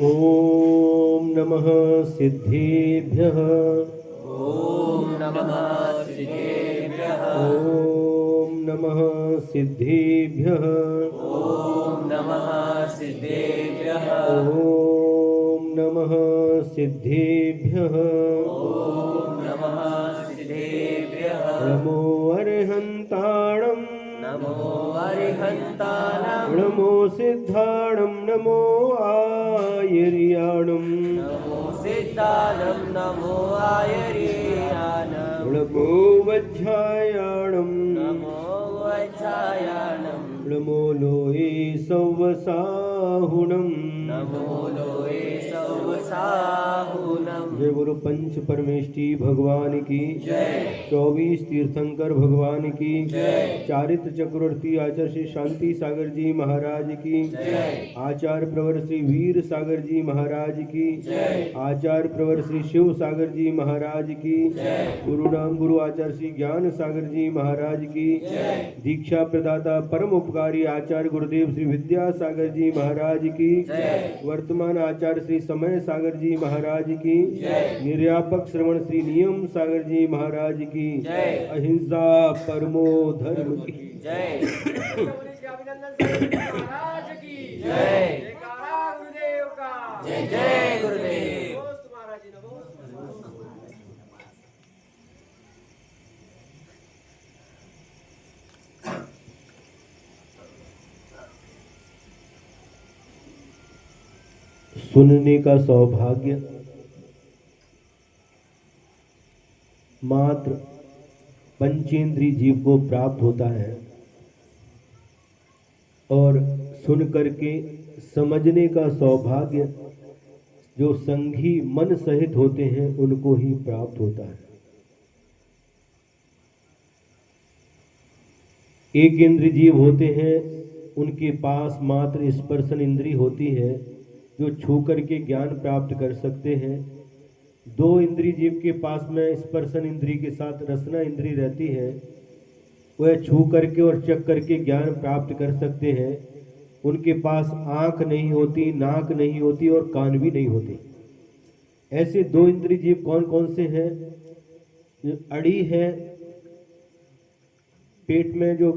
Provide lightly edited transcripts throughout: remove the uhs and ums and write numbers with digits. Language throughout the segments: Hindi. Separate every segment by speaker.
Speaker 1: ओम नमः सिद्धेभ्यः।
Speaker 2: ओम नमः सिद्धेभ्यः।
Speaker 1: ओम नमः सिद्धेभ्यः।
Speaker 2: ओम नमः सिद्धेभ्यः।
Speaker 1: ओम नमः सिद्धेभ्यः।
Speaker 2: ओम नमः सिद्धेभ्यः।
Speaker 1: नमो अर्हन्ताणं
Speaker 2: नमो अरिहन्तानं।
Speaker 1: नमो सिद्धाणं नमो आयर्याणं
Speaker 2: नमो सिद्धानं नमो आयर्याणं।
Speaker 1: नमो वज्रायाणं
Speaker 2: नमो वज्रायाणं।
Speaker 1: नमो लोये सौवसाहुणं।
Speaker 2: नमो लोये सौवसाहुनं।
Speaker 1: जय गुरु पंच परमेष्टि भगवान की
Speaker 2: जय।
Speaker 1: 24 तीर्थंकर भगवान की
Speaker 2: जय।
Speaker 1: चारित्र चक्रवर्ती आचार्य श्री शांति सागर जी महाराज की
Speaker 2: जय।
Speaker 1: आचार्य प्रवर श्री वीर सागर जी महाराज की
Speaker 2: जय।
Speaker 1: आचार्य प्रवर श्री शिव सागर जी महाराज की
Speaker 2: जय।
Speaker 1: गुरु नाम गुरु आचार्य श्री ज्ञान सागर जी महाराज की
Speaker 2: जय।
Speaker 1: दीक्षा प्रदाता परम उपकारी आचार्य गुरुदेव श्री विद्या सागर जी महाराज की
Speaker 2: जय।
Speaker 1: वर्तमान आचार्य श्री समय सागर जी महाराज की
Speaker 2: जय।
Speaker 1: निर्यापक श्रवण श्री नियम सागर जी महाराज की
Speaker 2: जय।
Speaker 1: अहिंसा परमो धर्म की
Speaker 2: जय।
Speaker 3: महाराज की
Speaker 2: जय।
Speaker 3: जयकारा गुरुदेव का।
Speaker 2: जय जय गुरुदेव।
Speaker 3: नमोस्तु महाराज जी, नमोस्तु।
Speaker 1: सुनने का सौभाग्य मात्र पंचेंद्रिय जीव को प्राप्त होता है और सुन करके समझने का सौभाग्य जो संघी मन सहित होते हैं उनको ही प्राप्त होता है। एक इंद्रिय जीव होते हैं, उनके पास मात्र स्पर्शन इंद्रिय होती है जो छू करके ज्ञान प्राप्त कर सकते हैं। दो इंद्रिय जीव के पास में स्पर्शन इंद्रिय के साथ रसना इंद्रिय रहती है, वह छू करके और चख करके ज्ञान प्राप्त कर सकते हैं। उनके पास आंख नहीं होती, नाक नहीं होती और कान भी नहीं होते। ऐसे दो इंद्रिय जीव कौन कौन से हैं? जो अड़ी है, पेट में जो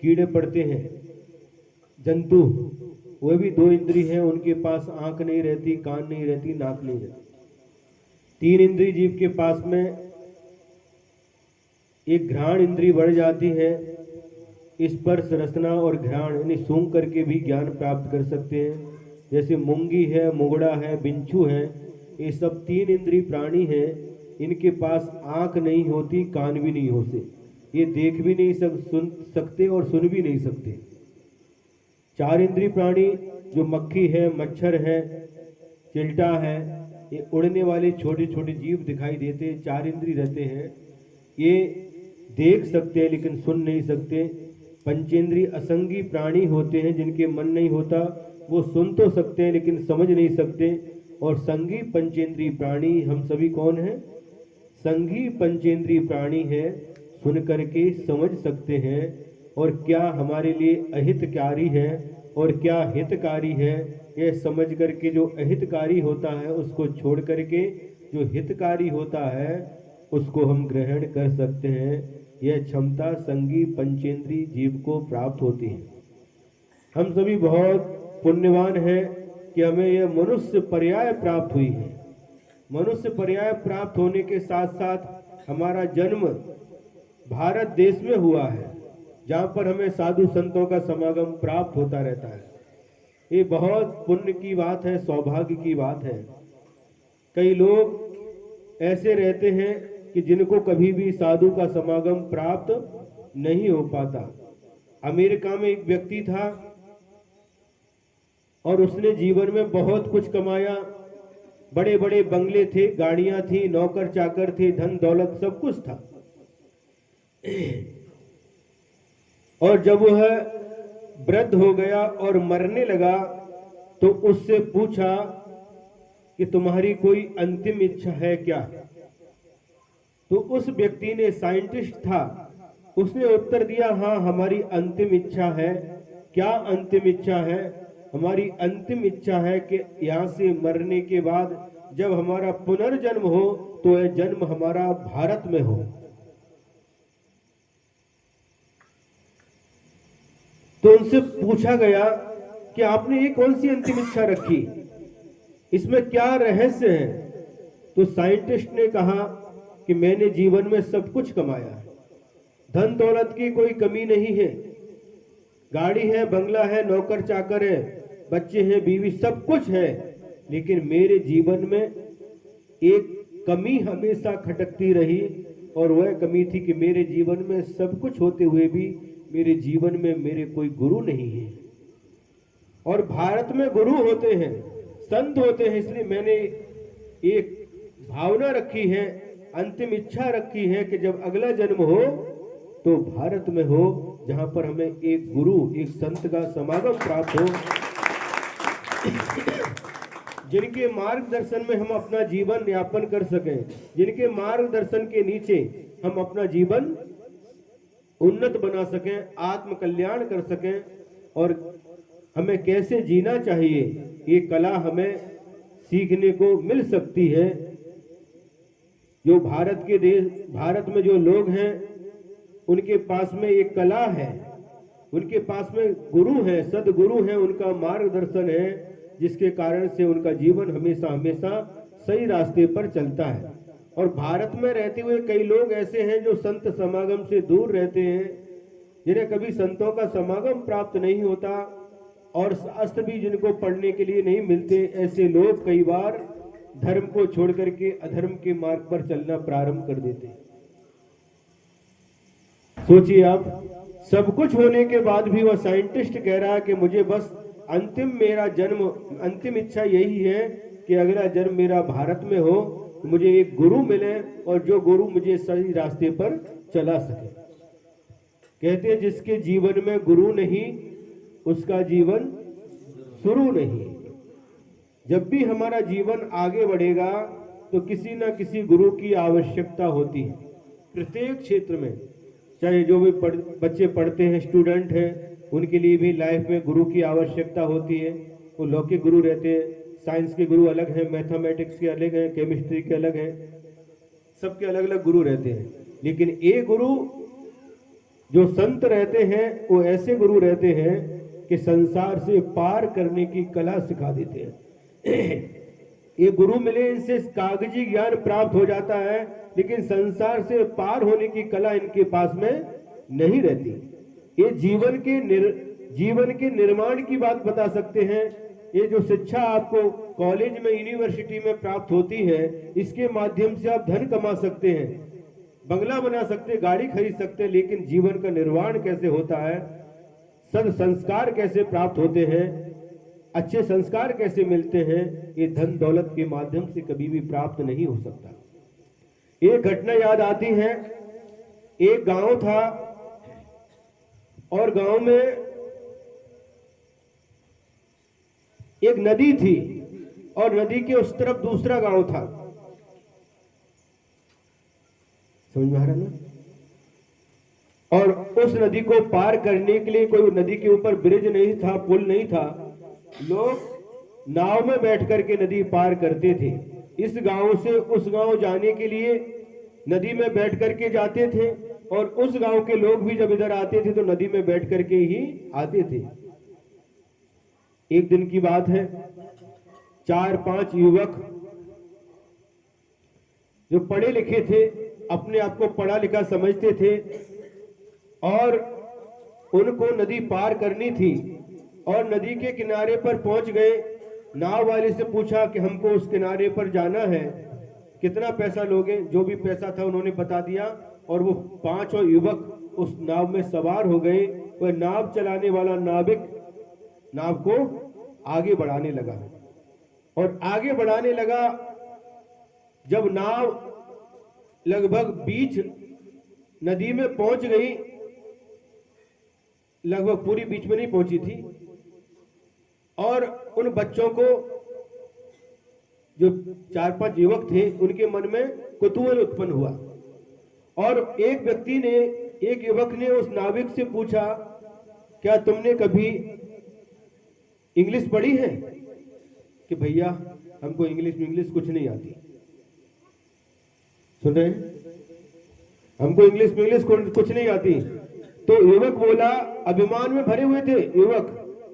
Speaker 1: कीड़े पड़ते हैं जंतु, वह भी दो इंद्रिय हैं, उनके पास आंख नहीं रहती, कान नहीं रहती, नाक नहीं रहती। तीन इंद्रिय जीव के पास में एक घ्राण इंद्रिय बढ़ जाती है। स्पर्श रसना और घ्राण यानी सूंघ करके भी ज्ञान प्राप्त कर सकते हैं। जैसे मूंगी है, मुगड़ा है, बिच्छू है, ये सब तीन इंद्रिय प्राणी हैं। इनके पास आंख नहीं होती, कान भी नहीं होते, ये देख भी नहीं सुन सकते और सुन भी नहीं सकते। चार इंद्रिय प्राणी जो मक्खी है, मच्छर है, चिल्टा है, ये उड़ने वाले छोटे छोटे जीव दिखाई देते, चार इंद्रिय रहते हैं। ये देख सकते हैं लेकिन सुन नहीं सकते। पंचेंद्रिय असंगी प्राणी होते हैं, जिनके मन नहीं होता, वो सुन तो सकते हैं लेकिन समझ नहीं सकते। और संगी पंचेंद्रिय प्राणी हम सभी कौन हैं? संगी पंचेंद्रिय प्राणी है, सुन करके समझ सकते हैं और क्या हमारे लिए अहितकारी है और क्या हितकारी है, यह समझ करके जो अहितकारी होता है उसको छोड़ करके जो हितकारी होता है उसको हम ग्रहण कर सकते हैं। यह क्षमता संगी पंचेंद्रिय जीव को प्राप्त होती है। हम सभी बहुत पुण्यवान हैं कि हमें यह मनुष्य पर्याय प्राप्त हुई है। मनुष्य पर्याय प्राप्त होने के साथ साथ हमारा जन्म भारत देश में हुआ है, जहाँ पर हमें साधु संतों का समागम प्राप्त होता रहता है। ये बहुत पुण्य की बात है, सौभाग्य की बात है। कई लोग ऐसे रहते हैं कि जिनको कभी भी साधु का समागम प्राप्त नहीं हो पाता। अमेरिका में एक व्यक्ति था और उसने जीवन में बहुत कुछ कमाया, बड़े बड़े बंगले थे, गाड़ियां थी, नौकर चाकर थे, धन दौलत सब कुछ था। और जब वह वृद्ध हो गया और मरने लगा तो उससे पूछा कि तुम्हारी कोई अंतिम इच्छा है क्या? तो उस व्यक्ति ने, साइंटिस्ट था, उसने उत्तर दिया, हाँ हमारी अंतिम इच्छा है। क्या अंतिम इच्छा है? हमारी अंतिम इच्छा है कि यहाँ से मरने के बाद जब हमारा पुनर्जन्म हो तो यह जन्म हमारा भारत में हो। तो उनसे पूछा गया कि आपने ये कौन सी अंतिम इच्छा रखी, इसमें क्या रहस्य है? तो साइंटिस्ट ने कहा कि मैंने जीवन में सब कुछ कमाया है, धन दौलत की कोई कमी नहीं है, गाड़ी है, बंगला है, नौकर चाकर है, बच्चे हैं, बीवी, सब कुछ है, लेकिन मेरे जीवन में एक कमी हमेशा खटकती रही और वह कमी थी कि मेरे जीवन में सब कुछ होते हुए भी मेरे जीवन में मेरे कोई गुरु नहीं है। और भारत में गुरु होते हैं, संत होते हैं, इसलिए मैंने एक भावना रखी है, अंतिम इच्छा रखी है कि जब अगला जन्म हो तो भारत में हो, जहां पर हमें एक गुरु, एक संत का समागम प्राप्त हो, जिनके मार्गदर्शन में हम अपना जीवन यापन कर सकें, जिनके मार्गदर्शन के नीचे हम अपना जीवन उन्नत बना सकें, आत्म कल्याण कर सकें। और हमें कैसे जीना चाहिए ये कला हमें सीखने को मिल सकती है। जो भारत में जो लोग हैं उनके पास में एक कला है, उनके पास में गुरु है, सदगुरु है, उनका मार्गदर्शन है, जिसके कारण से उनका जीवन हमेशा हमेशा सही रास्ते पर चलता है। और भारत में रहते हुए कई लोग ऐसे हैं जो संत समागम से दूर रहते हैं, जिन्हें कभी संतों का समागम प्राप्त नहीं होता और शास्त्र भी जिनको पढ़ने के लिए नहीं मिलते। ऐसे लोग कई बार धर्म को छोड़ करके अधर्म के मार्ग पर चलना प्रारंभ कर देते हैं। सोचिए आप, सब कुछ होने के बाद भी वह साइंटिस्ट कह रहा है कि मुझे बस मेरा जन्म, अंतिम इच्छा यही है कि अगला जन्म मेरा भारत में हो, मुझे एक गुरु मिले और जो गुरु मुझे सही रास्ते पर चला सके। कहते हैं जिसके जीवन में गुरु नहीं उसका जीवन शुरू नहीं। जब भी हमारा जीवन आगे बढ़ेगा तो किसी न किसी गुरु की आवश्यकता होती है। प्रत्येक क्षेत्र में, चाहे जो भी बच्चे पढ़ते हैं, स्टूडेंट हैं, उनके लिए भी लाइफ में गुरु की आवश्यकता होती है। वो लौकिक गुरु रहते हैं, साइंस के गुरु अलग हैं, मैथमेटिक्स के अलग हैं, केमिस्ट्री के अलग हैं, सबके अलग अलग गुरु रहते हैं। लेकिन एक गुरु जो संत रहते हैं वो ऐसे गुरु रहते हैं कि संसार से पार करने की कला सिखा देते हैं। ये गुरु मिले, इनसे कागजी ज्ञान प्राप्त हो जाता है, लेकिन संसार से पार होने की कला इनके पास में नहीं रहती। ये जीवन के निर्माण की बात बता सकते हैं। ये जो शिक्षा आपको कॉलेज में, यूनिवर्सिटी में प्राप्त होती है, इसके माध्यम से आप धन कमा सकते हैं, बंगला बना सकते हैं, गाड़ी खरीद सकते हैं, लेकिन जीवन का निर्माण कैसे होता है, सद संस्कार कैसे प्राप्त होते हैं, अच्छे संस्कार कैसे मिलते हैं, ये धन दौलत के माध्यम से कभी भी प्राप्त नहीं हो सकता। एक घटना याद आती है। एक गांव था और गांव में एक नदी थी और नदी के उस तरफ दूसरा गांव था। समझ में आ रहा ना? और उस नदी को पार करने के लिए कोई नदी के ऊपर ब्रिज नहीं था, पुल नहीं था, लोग नाव में बैठ करके नदी पार करते थे। इस गांव से उस गांव जाने के लिए नदी में बैठ करके जाते थे और उस गांव के लोग भी जब इधर आते थे तो नदी में बैठ करके ही आते थे। एक दिन की बात है, 4-5 युवक जो पढ़े लिखे थे, अपने आप को पढ़ा लिखा समझते थे और उनको नदी पार करनी थी और नदी के किनारे पर पहुंच गए। नाव वाले से पूछा कि हमको उस किनारे पर जाना है, कितना पैसा लोगे? जो भी पैसा था उन्होंने बता दिया और वो 5 युवक उस नाव में सवार हो गए। वह नाव चलाने वाला नाविक नाव को आगे बढ़ाने लगा और आगे बढ़ाने लगा। जब नाव लगभग बीच नदी में पहुंच गई, लगभग पूरी बीच में नहीं पहुंची थी, और उन बच्चों को, जो 4-5 युवक थे, उनके मन में कुतूहल उत्पन्न हुआ और एक युवक ने उस नाविक से पूछा, क्या तुमने कभी इंग्लिश पढ़ी है कि भैया हमको इंग्लिश कुछ नहीं आती। सुन रहे हैं? हमको इंग्लिश कुछ नहीं आती। तो युवक बोला, अभिमान में भरे हुए थे युवक,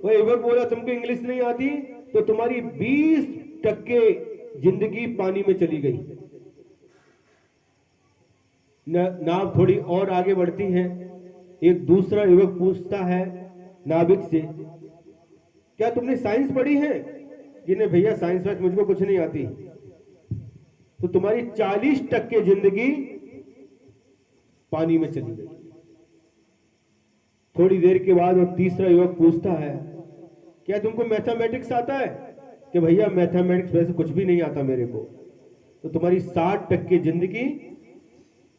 Speaker 1: वो युवक बोला तुमको इंग्लिश नहीं आती तो तुम्हारी 20% जिंदगी पानी में चली गई। नाव थोड़ी और आगे बढ़ती है। एक दूसरा युवक पूछता है नाविक से, क्या तुमने साइंस पढ़ी है? जिन्हें भैया साइंस वाइंस मुझको कुछ नहीं आती। तो तुम्हारी 40% जिंदगी पानी में चली गई। थोड़ी देर के बाद वो तीसरा युवक पूछता है, क्या तुमको मैथमेटिक्स आता है? कि भैया मैथमेटिक्स वैसे कुछ भी नहीं आता मेरे को। तो तुम्हारी 60% जिंदगी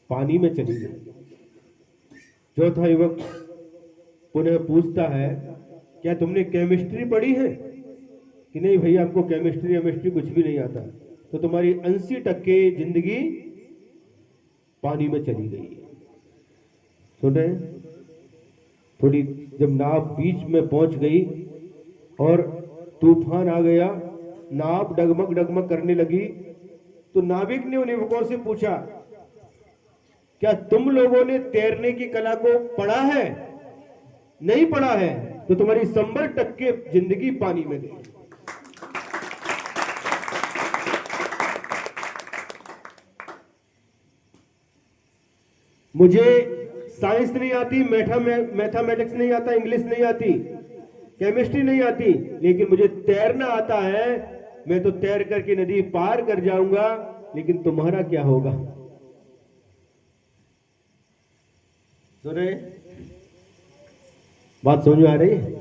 Speaker 1: पानी में चली गई। चौथा युवक पुनः पूछता है, क्या तुमने केमिस्ट्री पढ़ी है? कि नहीं भैया हमको केमिस्ट्री कुछ भी नहीं आता। तो तुम्हारी 80% जिंदगी पानी में चली गई। सुन रहे हैं? थोड़ी जब नाव बीच में पहुंच गई और तूफान आ गया, नाव डगमग करने लगी, तो नाविक ने उन युवकों से पूछा, क्या तुम लोगों ने तैरने की कला को पढ़ा है? नहीं पढ़ा है तो तुम्हारी 100% जिंदगी पानी में गई। मुझे साइंस नहीं आती, मैथमेटिक्स नहीं आता, इंग्लिश नहीं आती, केमिस्ट्री नहीं आती, लेकिन मुझे तैरना आता है। मैं तो तैर करके नदी पार कर जाऊंगा, लेकिन तुम्हारा क्या होगा? सुन रहे? बात समझ में आ रही है?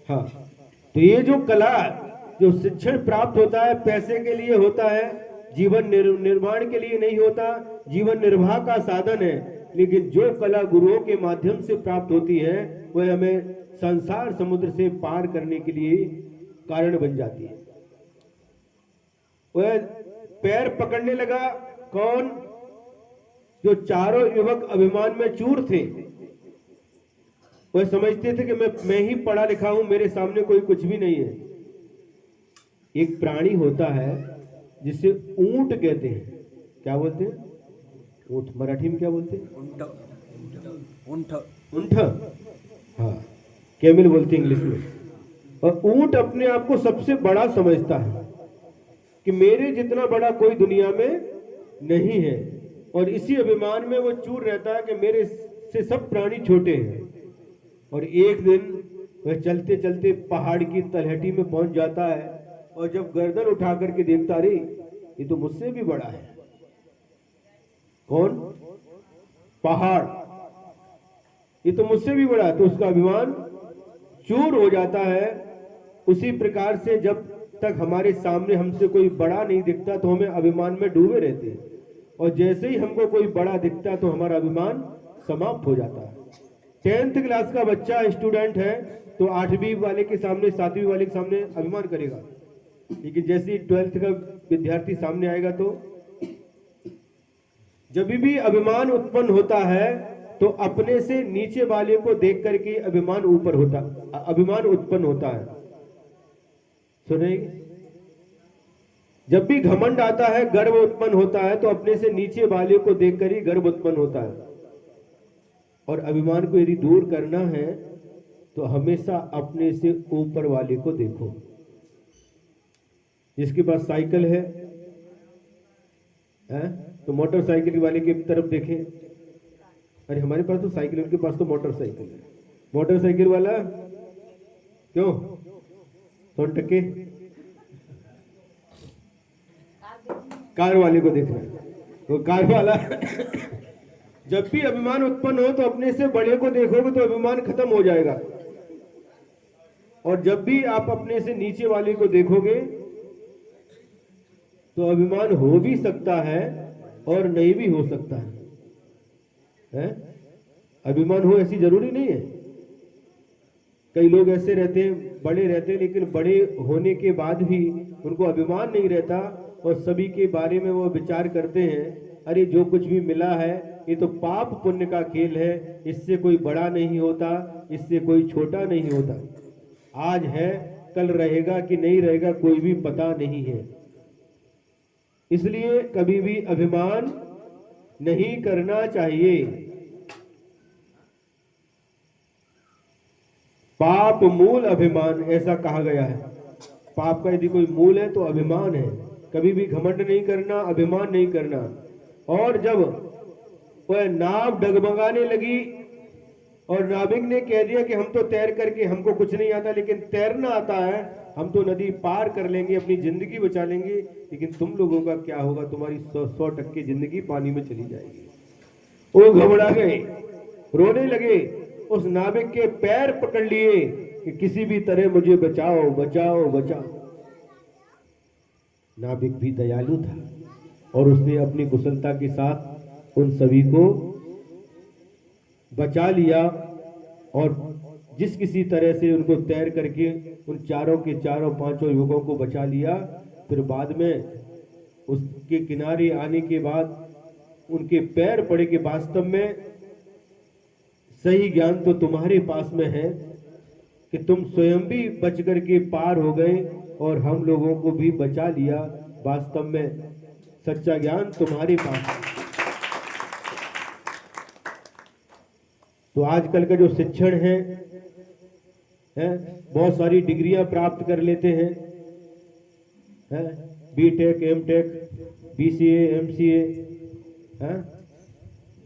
Speaker 1: हाँ। तो ये जो कला, जो शिक्षण प्राप्त होता है पैसे के लिए होता है, जीवन निर्माण के लिए नहीं होता, जीवन निर्वाह का साधन है। लेकिन जो कला गुरुओं के माध्यम से प्राप्त होती है वह हमें संसार समुद्र से पार करने के लिए कारण बन जाती है। वह पैर पकड़ने लगा कौन? जो चारों युवक अभिमान में चूर थे। वह समझते थे कि मैं ही पढ़ा लिखा हूं, मेरे सामने कोई कुछ भी नहीं है। एक प्राणी होता है जिसे ऊंट कहते हैं। क्या बोलते हैं? ऊंट। मराठी में क्या बोलते हैं? ऊंट। हाँ, कैमिल बोलते हैं इंग्लिश में। और ऊंट अपने आप को सबसे बड़ा समझता है कि मेरे जितना बड़ा कोई दुनिया में नहीं है, और इसी अभिमान में वो चूर रहता है कि मेरे से सब प्राणी छोटे हैं। और एक दिन वह चलते चलते पहाड़ की तलहटी में पहुंच जाता है, और जब गर्दन उठा करके देखता, अरे ये तो मुझसे भी बड़ा है। कौन? पहाड़। ये तो मुझसे भी बड़ा है। तो उसका अभिमान चूर हो जाता है। उसी प्रकार से जब तक हमारे सामने हमसे कोई बड़ा नहीं दिखता तो हमें अभिमान में डूबे रहते हैं, और जैसे ही हमको कोई बड़ा दिखता तो हमारा अभिमान समाप्त हो जाता है। 10th क्लास का बच्चा स्टूडेंट है तो 8वीं वाले के सामने, 7वीं वाले के सामने अभिमान करेगा, लेकिन जैसे ही 12th का विद्यार्थी सामने आएगा तो जब भी अभिमान उत्पन्न होता है तो अपने से नीचे वाले को देख करके अभिमान उत्पन्न होता है। सुनेंगे? जब भी घमंड आता है, गर्व उत्पन्न होता है, तो अपने से नीचे वाले को देखकर ही गर्व उत्पन्न होता है। और अभिमान को यदि दूर करना है तो हमेशा अपने से ऊपर वाले को देखो। जिसके पास साइकिल है तो मोटरसाइकिल वाले की तरफ देखें। अरे हमारे पास तो साइकिल है, उनके पास तो मोटरसाइकिल है। मोटरसाइकिल वाला क्यों? 100 टके कार वाले को देखना है। तो कार वाला जब भी अभिमान उत्पन्न हो तो अपने से बड़े को देखोगे तो अभिमान खत्म हो जाएगा, और जब भी आप अपने से नीचे वाले को देखोगे तो अभिमान हो भी सकता है और नहीं भी हो सकता है? अभिमान हो ऐसी जरूरी नहीं है। कई लोग ऐसे रहते हैं, बड़े रहते हैं, लेकिन बड़े होने के बाद भी उनको अभिमान नहीं रहता, और सभी के बारे में वो विचार करते हैं, अरे जो कुछ भी मिला है ये तो पाप पुण्य का खेल है, इससे कोई बड़ा नहीं होता, इससे कोई छोटा नहीं होता। आज है कल रहेगा कि नहीं रहेगा कोई भी पता नहीं है। इसलिए कभी भी अभिमान नहीं करना चाहिए। पाप मूल अभिमान, ऐसा कहा गया है। पाप का यदि कोई मूल है तो अभिमान है। कभी भी घमंड नहीं करना, अभिमान नहीं करना। और जब वह नाव डगमगाने लगी और नाविक ने कह दिया कि हम तो तैर करके, हमको कुछ नहीं आता, लेकिन तैरना आता है, हम तो नदी पार कर लेंगे, अपनी जिंदगी बचा लेंगे, लेकिन तुम लोगों का क्या होगा, तुम्हारी 100% जिंदगी पानी में चली जाएगी। वो घबरा गए, रोने लगे, उस नाविक के पैर पकड़ लिए कि किसी भी तरह मुझे बचाओ बचाओ बचाओ। नाविक भी दयालु था और उसने अपनी कुशलता के साथ उन सभी को बचा लिया और जिस किसी तरह से उनको तैर करके उन चारों के चारों पांचों युवकों को बचा लिया। फिर बाद में उसके किनारे आने के बाद उनके पैर पड़े कि वास्तव में सही ज्ञान तो तुम्हारे पास में है कि तुम स्वयं भी बच करके पार हो गए और हम लोगों को भी बचा लिया। वास्तव में सच्चा ज्ञान तुम्हारे पास है। तो आजकल का जो शिक्षण है बहुत सारी डिग्रियां प्राप्त कर लेते हैं, BTech, MTech, BCA, MCA,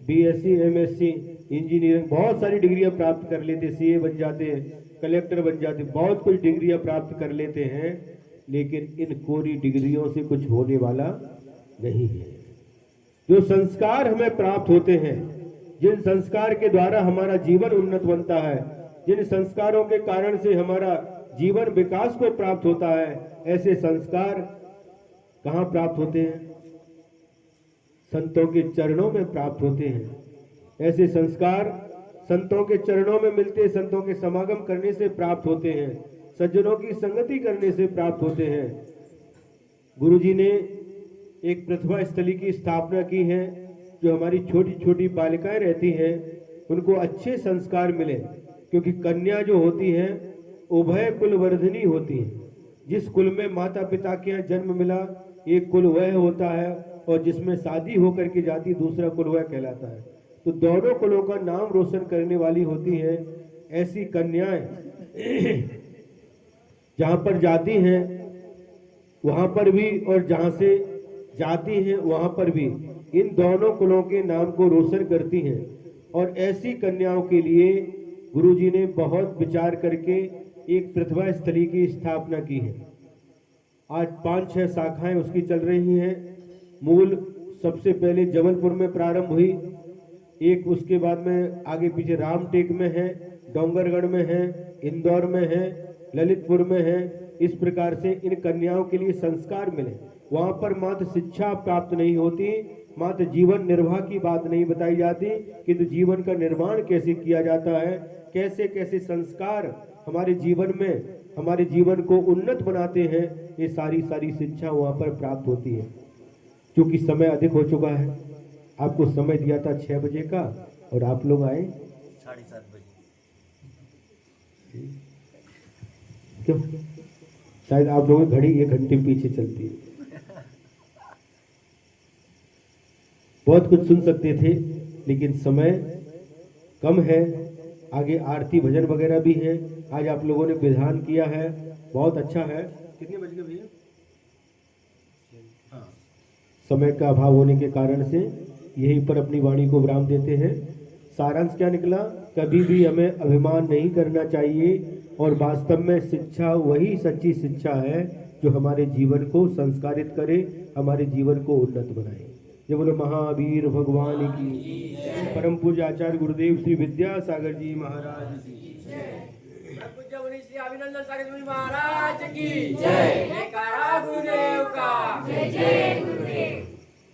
Speaker 1: BSc, MSc, engineering, बहुत सारी डिग्रियां प्राप्त कर लेते, सीए बन जाते हैं, कलेक्टर बन जाते, बहुत कुछ डिग्रियां प्राप्त कर लेते हैं, लेकिन इन कोरी डिग्रियों से कुछ होने वाला नहीं है। जो संस्कार हमें प्राप्त होते हैं, जिन संस्कार के द्वारा हमारा जीवन उन्नत बनता है, जिन संस्कारों के कारण से हमारा जीवन विकास को प्राप्त होता है, ऐसे संस्कार कहाँ प्राप्त होते हैं? संतों के चरणों में प्राप्त होते हैं। ऐसे संस्कार संतों के चरणों में मिलते, संतों के समागम करने से प्राप्त होते हैं, सज्जनों की संगति करने से प्राप्त होते हैं। गुरुजी ने एक प्रतिभा स्थली की स्थापना की है। जो हमारी छोटी छोटी बालिकाएं रहती हैं उनको अच्छे संस्कार मिले, क्योंकि कन्या जो होती है उभय कुल वर्धिनी होती है। जिस कुल में माता पिता के यहाँ जन्म मिला, एक कुल वह होता है, और जिसमें शादी होकर के जाती दूसरा कुल वह कहलाता है। तो दोनों कुलों का नाम रोशन करने वाली होती है ऐसी कन्याएं। जहां पर जाती हैं वहां पर भी, और जहां से जाती हैं वहां पर भी इन दोनों कुलों के नाम को रोशन करती हैं। और ऐसी कन्याओं के लिए गुरुजी ने बहुत विचार करके एक प्रतिभा स्थली की स्थापना की है। आज 5-6 शाखाएं उसकी चल रही हैं। मूल सबसे पहले जबलपुर में प्रारंभ हुई, एक उसके बाद में आगे पीछे रामटेक में है, डोंगरगढ़ में है, इंदौर में है, ललितपुर में है। इस प्रकार से इन कन्याओं के लिए संस्कार मिले। वहां पर मात्र शिक्षा प्राप्त नहीं होती, मात्र जीवन निर्वाह की बात नहीं बताई जाती, किंतु जीवन का निर्माण कैसे किया जाता है, कैसे कैसे संस्कार हमारे जीवन में हमारे जीवन को उन्नत बनाते हैं, ये सारी शिक्षा वहां पर प्राप्त होती है। क्योंकि समय अधिक हो चुका है, आपको समय दिया था 6 बजे का और आप लोग आए
Speaker 2: 7:30 बजे।
Speaker 1: क्यों? शायद आप लोगों की घड़ी 1 घंटे पीछे चलती है। बहुत कुछ सुन सकते थे, लेकिन समय कम है। आगे आरती भजन वगैरह भी है। आज आप लोगों ने विधान किया है, बहुत अच्छा है। कितने बज गए भैया? हाँ, समय का अभाव होने के कारण से यहीं पर अपनी वाणी को विराम देते हैं। सारांश क्या निकला? कभी भी हमें अभिमान नहीं करना चाहिए, और वास्तव में शिक्षा वही सच्ची शिक्षा है जो हमारे जीवन को संस्कारित करे, हमारे जीवन को उन्नत बनाए। ये बोलो महावीर भगवान की, परम पूज्य आचार्य गुरुदेव श्री विद्यासागर जी महाराज की,
Speaker 3: पूज्य मुनि श्री अभिनंदन सागर जी महाराज की जय। जयकारा गुरुदेव का। जय जय गुरुदेव।